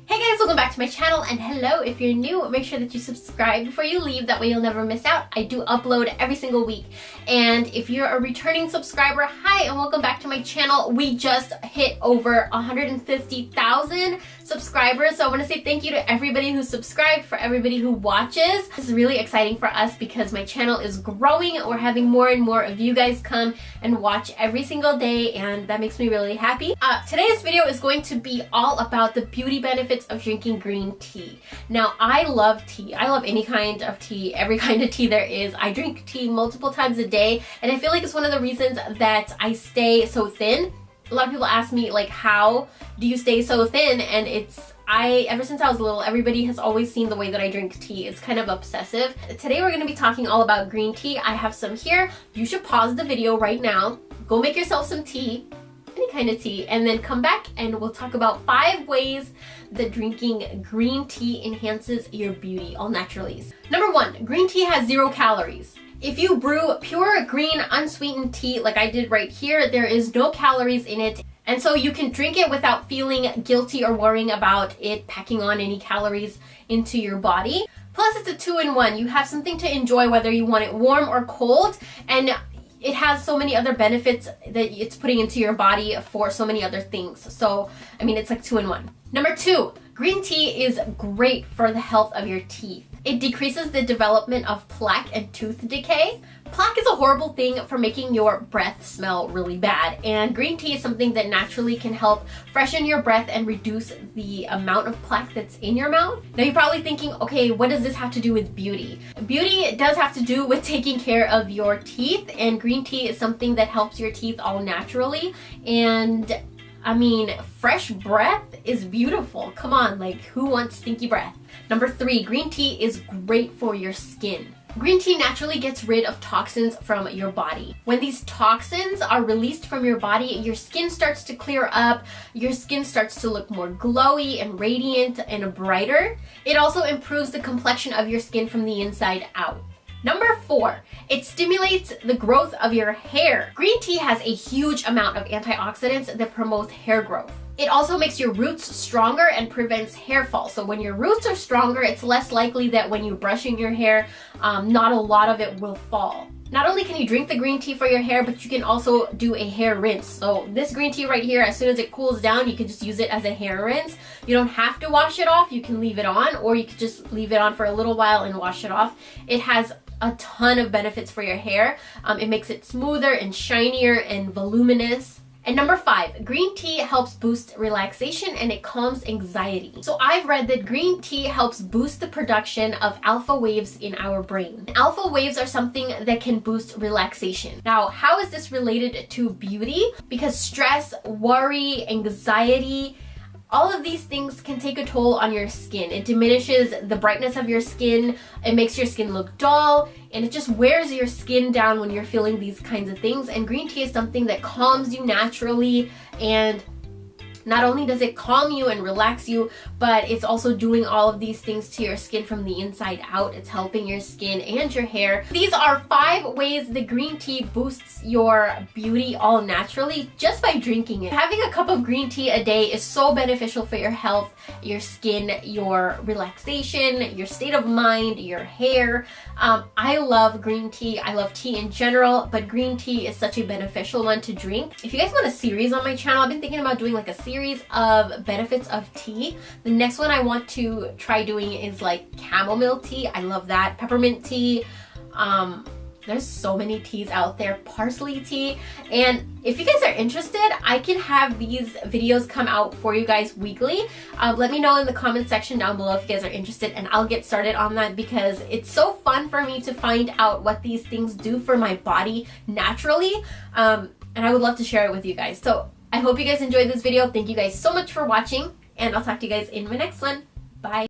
Hey guys, welcome back to my channel, and hello, if you're new, make sure that you subscribe before you leave, that way you'll never miss out. I do upload every single week. And if you're a returning subscriber, hi and welcome back to my channel. We just hit over 150,000 subscribers, so I want to say thank you to everybody who subscribed, for everybody who watches. This is really exciting for us because my channel is growing. We're having more and more of you guys come and watch every single day, and that makes me really happy. Today's video is going to be all about the beauty benefits of drinking green tea. Now, I love tea. I love any kind of tea, every kind of tea there is. I drink tea multiple times a day, and I feel like it's one of the reasons that I stay so thin. A lot of people ask me, like, how do you stay so thin? And ever since I was little, everybody has always seen the way that I drink tea. It's kind of obsessive. Today we're going to be talking all about green tea. I have some here. You should pause the video right now, go make yourself some tea, any kind of tea, and then come back and we'll talk about 5 ways that drinking green tea enhances your beauty, all naturalies. Number 1, green tea has 0 calories. If you brew pure green unsweetened tea like I did right here, there is no calories in it, and so you can drink it without feeling guilty or worrying about it packing on any calories into your body. Plus, it's a 2-in-1. You have something to enjoy whether you want it warm or cold, and it has so many other benefits that it's putting into your body for so many other things. So, I mean, it's like 2-in-1. Number 2, green tea is great for the health of your teeth. It decreases the development of plaque and tooth decay. Plaque is a horrible thing for making your breath smell really bad, and green tea is something that naturally can help freshen your breath and reduce the amount of plaque that's in your mouth. Now you're probably thinking, okay, what does this have to do with beauty? Beauty does have to do with taking care of your teeth, and green tea is something that helps your teeth all naturally. And I mean, fresh breath is beautiful. Come on, like, who wants stinky breath? Number 3, green tea is great for your skin. Green tea naturally gets rid of toxins from your body. When these toxins are released from your body, your skin starts to clear up, your skin starts to look more glowy and radiant and brighter. It also improves the complexion of your skin from the inside out. Number 4, it stimulates the growth of your hair. Green tea has a huge amount of antioxidants that promote hair growth. It also makes your roots stronger and prevents hair fall. So when your roots are stronger, it's less likely that when you're brushing your hair, not a lot of it will fall. Not only can you drink the green tea for your hair, but you can also do a hair rinse. So this green tea right here, as soon as it cools down, you can just use it as a hair rinse. You don't have to wash it off. You can leave it on, or you could just leave it on for a little while and wash it off. It has a ton of benefits for your hair. It makes it smoother and shinier and voluminous. And number 5, green tea helps boost relaxation and it calms anxiety. So I've read that green tea helps boost the production of alpha waves in our brain. Alpha waves are something that can boost relaxation. Now, how is this related to beauty? Because stress, worry, anxiety, all of these things can take a toll on your skin. It diminishes the brightness of your skin, it makes your skin look dull, and it just wears your skin down when you're feeling these kinds of things. And green tea is something that calms you naturally, and not only does it calm you and relax you, but it's also doing all of these things to your skin from the inside out. It's helping your skin and your hair. These are 5 ways that green tea boosts your beauty all naturally just by drinking it. Having a cup of green tea a day is so beneficial for your health, your skin, your relaxation, your state of mind, your hair. I love green tea. I love tea in general, but green tea is such a beneficial one to drink. If you guys want a series on my channel, I've been thinking about doing like a series of benefits of tea. The next one I want to try doing is like chamomile tea. I love that. Peppermint tea. There's so many teas out there. Parsley tea. And if you guys are interested, I can have these videos come out for you guys weekly. Let me know in the comment section down below if you guys are interested, and I'll get started on that because it's so fun for me to find out what these things do for my body naturally. And I would love to share it with you guys. So I hope you guys enjoyed this video. Thank you guys so much for watching, and I'll talk to you guys in my next one. Bye.